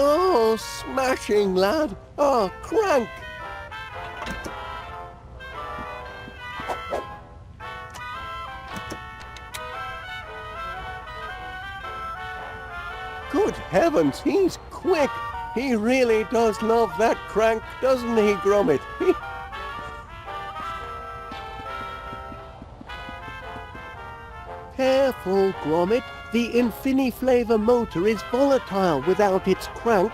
Oh, smashing, lad. Oh, crank. Good heavens, he's quick. He really does love that crank, doesn't he, Gromit? Careful, Gromit. The Infiniflavor motor is volatile without its crank.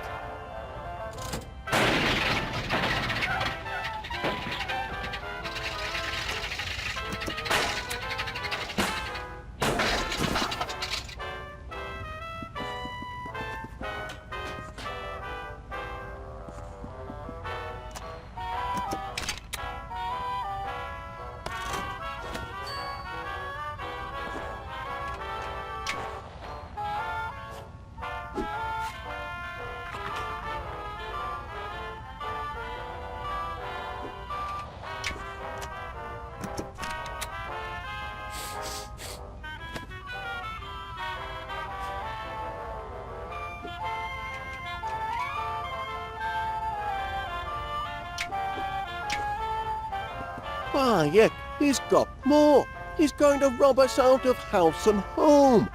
Ah, yeah, he's got more. He's going to rob us out of house and home.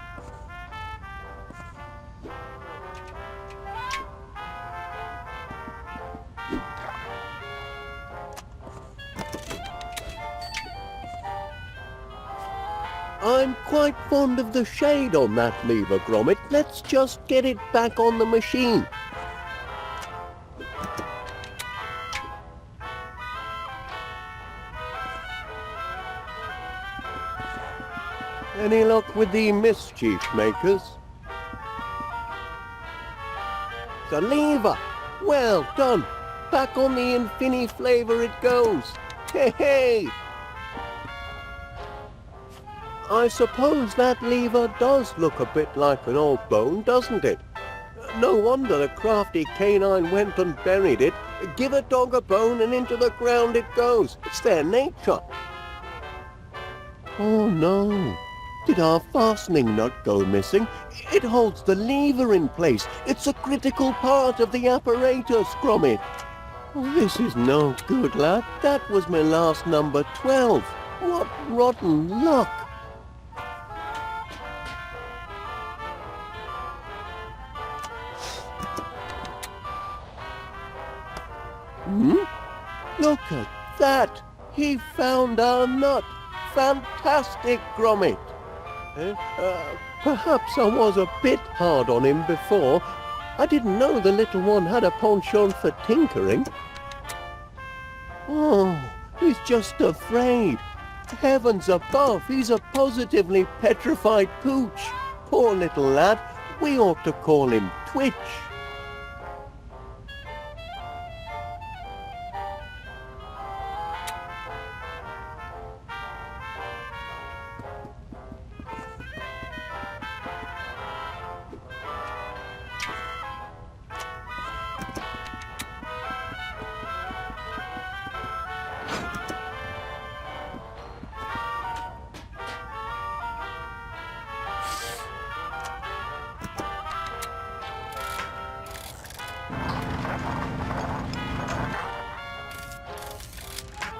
I'm quite fond of the shade on that lever, Gromit. Let's just get it back on the machine. Any luck with the mischief makers? The lever! Well done! Back on the Infiniflavor it goes! Hey, hey! I suppose that lever does look a bit like an old bone, doesn't it? No wonder the crafty canine went and buried it. Give a dog a bone and into the ground it goes. It's their nature. Oh no! Did our fastening nut go missing? It holds the lever in place. It's a critical part of the apparatus, Gromit. Oh, this is no good, lad. That was my last number 12. What rotten luck. Look at that. He found our nut. Fantastic, Gromit. Perhaps I was a bit hard on him before. I didn't know the little one had a penchant for tinkering. Oh, he's just afraid. Heavens above, he's a positively petrified pooch. Poor little lad. We ought to call him Twitch.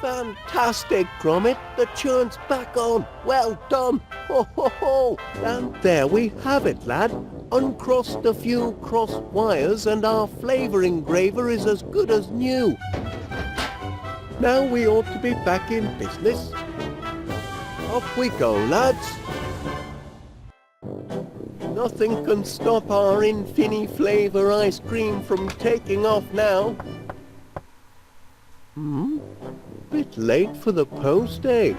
Fantastic, Gromit. The churn's back on. Well done. Ho, ho, ho. And there we have it, lad. Uncrossed a few crossed wires and our flavor engraver is as good as new. Now we ought to be back in business. Off we go, lads. Nothing can stop our Infiniflavor ice cream from taking off now. Bit late for the post, eh?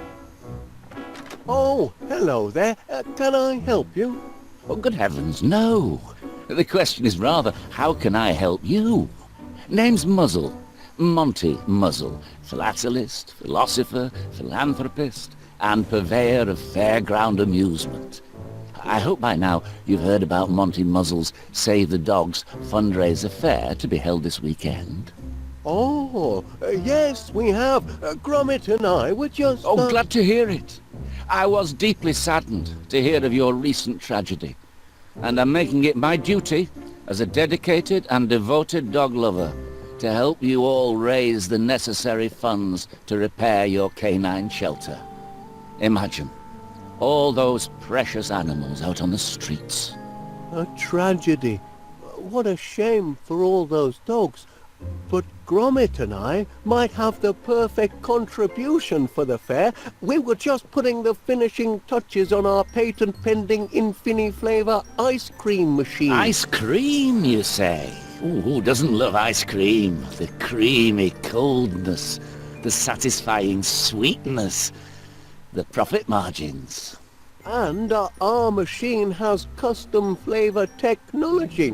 Oh, hello there. Can I help you? Oh, good heavens, no. The question is rather, how can I help you? Name's Muzzle. Monty Muzzle. Philatelist, philosopher, philanthropist, and purveyor of fairground amusement. I hope by now you've heard about Monty Muzzle's Save the Dogs fundraiser fair to be held this weekend. Oh, yes, we have. Gromit and I were just... Oh, glad to hear it. I was deeply saddened to hear of your recent tragedy, and I'm making it my duty, as a dedicated and devoted dog lover, to help you all raise the necessary funds to repair your canine shelter. Imagine, all those precious animals out on the streets. A tragedy. What a shame for all those dogs. But Gromit and I might have the perfect contribution for the fair. We were just putting the finishing touches on our patent-pending Infini-flavour ice cream machine. Ice cream, you say? Ooh, who doesn't love ice cream? The creamy coldness, the satisfying sweetness, the profit margins. And our machine has custom flavour technology.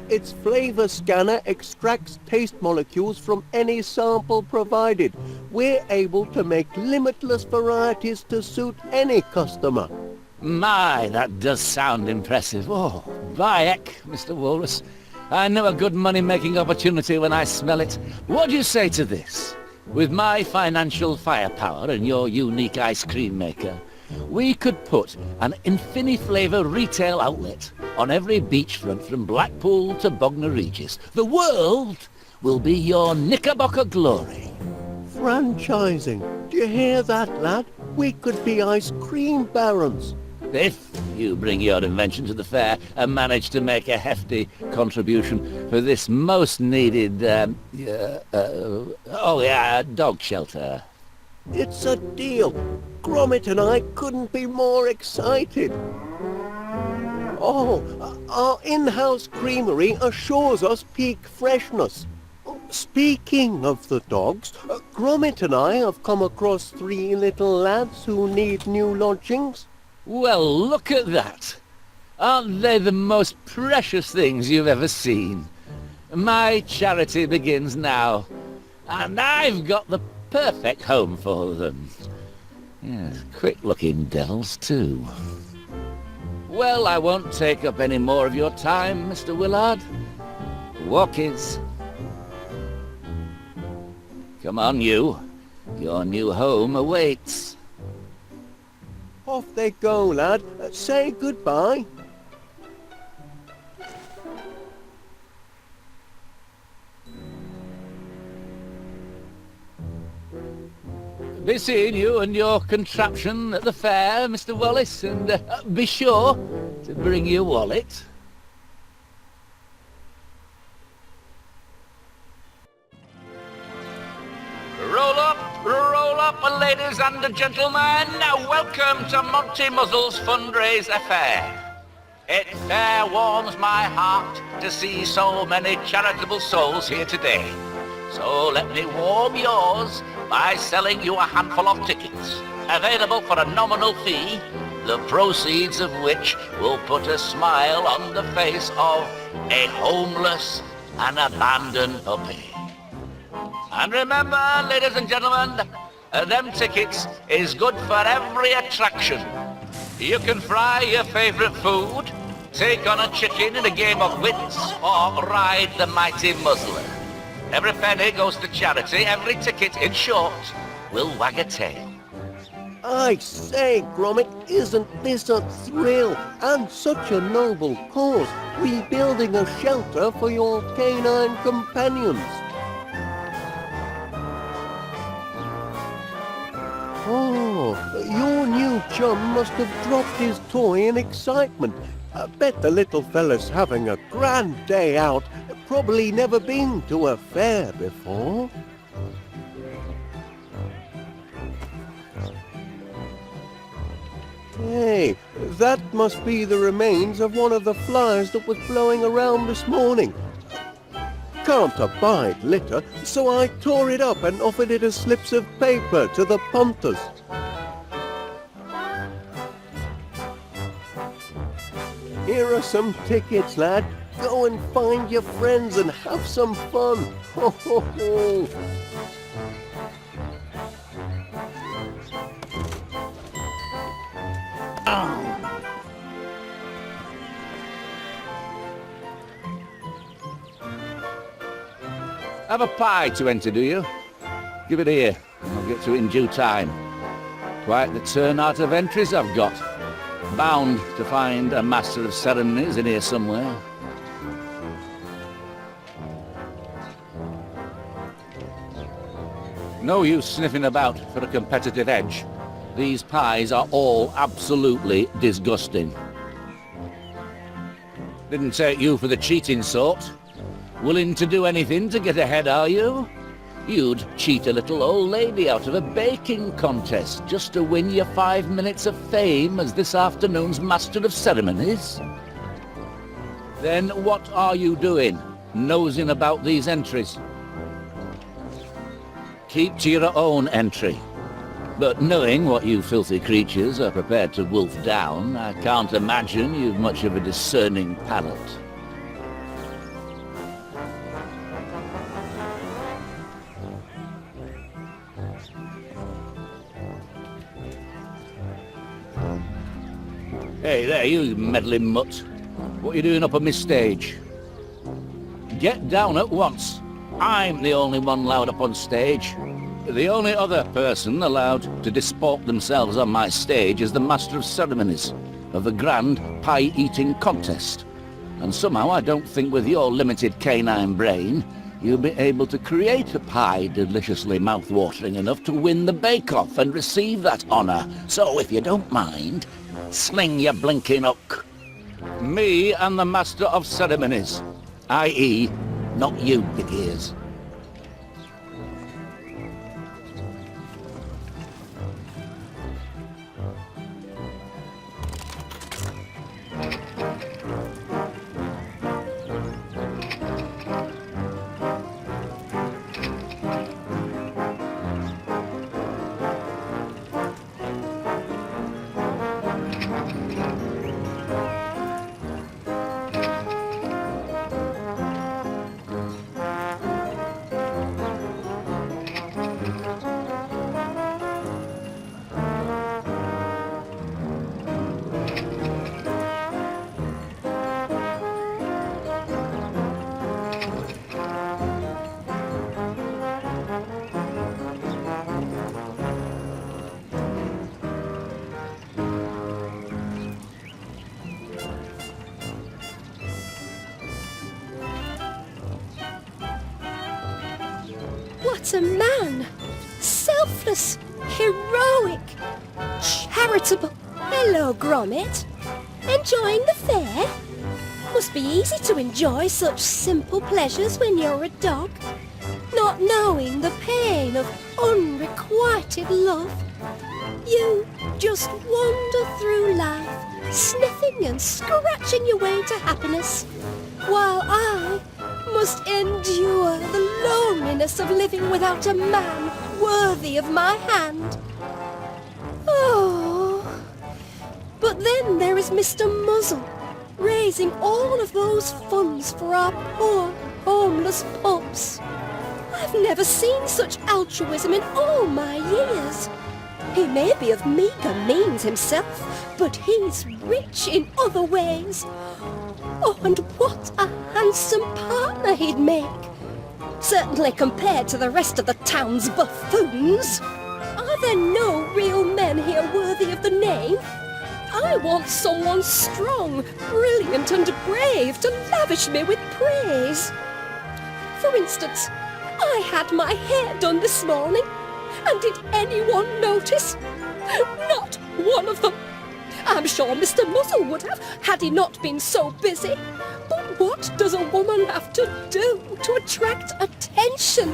Its flavour scanner extracts taste molecules from any sample provided. We're able to make limitless varieties to suit any customer. My, that does sound impressive. Oh, by heck, Mr. Walrus. I know a good money-making opportunity when I smell it. What do you say to this? With my financial firepower and your unique ice cream maker, we could put an Infini-flavour retail outlet on every beachfront from Blackpool to Bognor Regis. The world will be your Knickerbocker glory. Franchising. Do you hear that, lad? We could be ice cream barons. If you bring your invention to the fair and manage to make a hefty contribution for this most needed, dog shelter. It's a deal. Gromit and I couldn't be more excited. Oh, our in-house creamery assures us peak freshness. Speaking of the dogs, Gromit and I have come across 3 little lads who need new lodgings. Well, look at that. Aren't they the most precious things you've ever seen? My charity begins now, and I've got the perfect home for them. Yes, quick-looking devils, too. Well, I won't take up any more of your time, Mr. Willard. Walkies. Come on, you. Your new home awaits. Off they go, lad. Say goodbye. Be seeing you and your contraption at the fair, Mr. Wallace, and be sure to bring your wallet. Roll up, ladies and gentlemen. Welcome to Monty Muzzle's fundraise affair. It fair warms my heart to see so many charitable souls here today. So let me warm yours by selling you a handful of tickets, available for a nominal fee, the proceeds of which will put a smile on the face of a homeless and abandoned puppy. And remember, ladies and gentlemen, them tickets is good for every attraction. You can fry your favorite food, take on a chicken in a game of wits, or ride the mighty Muzzler. Every penny goes to charity, every ticket, in short, will wag a tail. I say, Gromit, isn't this a thrill? And such a noble cause, rebuilding a shelter for your canine companions. Oh, your new chum must have dropped his toy in excitement. I bet the little fella's having a grand day out. Probably never been to a fair before. Hey, that must be the remains of one of the flies that was blowing around this morning. Can't abide litter, so I tore it up and offered it as slips of paper to the punters. Here are some tickets, lad. Go and find your friends and have some fun. Ho, ho, ho. Have a pie to enter, do you? Give it here. I'll get to it in due time. Quite the turnout of entries I've got. Bound to find a master of ceremonies in here somewhere. No use sniffing about for a competitive edge. These pies are all absolutely disgusting. Didn't take you for the cheating sort. Willing to do anything to get ahead, are you? You'd cheat a little old lady out of a baking contest just to win your 5 minutes of fame as this afternoon's Master of Ceremonies? Then what are you doing, nosing about these entries? Keep to your own entry. But knowing what you filthy creatures are prepared to wolf down, I can't imagine you've much of a discerning palate. Hey there, you meddling mutt. What are you doing up on this stage? Get down at once. I'm the only one allowed up on stage. The only other person allowed to disport themselves on my stage is the Master of Ceremonies of the Grand Pie-Eating Contest. And somehow I don't think with your limited canine brain you'll be able to create a pie deliciously mouth-watering enough to win the bake-off and receive that honour. So if you don't mind, sling your blinking hook. Me and the Master of Ceremonies, i.e., not you, big ears. What a man! Selfless, heroic, charitable. Hello, Gromit. Enjoying the fair? Must be easy to enjoy such simple pleasures when you're a dog, not knowing the pain of unrequited love. You just wander through life, sniffing and scratching your way to happiness, while I must endure the loneliness of living without a man worthy of my hand. Oh, but then there is Mr. Muzzle, raising all of those funds for our poor, homeless pups. I've never seen such altruism in all my years. He may be of meager means himself, but he's rich in other ways. Oh, and what a handsome partner he'd make! Certainly compared to the rest of the town's buffoons. Are there no real men here worthy of the name? I want someone strong, brilliant and brave to lavish me with praise. For instance, I had my hair done this morning, and did anyone notice? Not one of them. I'm sure Mr. Muzzle would have, had he not been so busy. But what does a woman have to do to attract attention?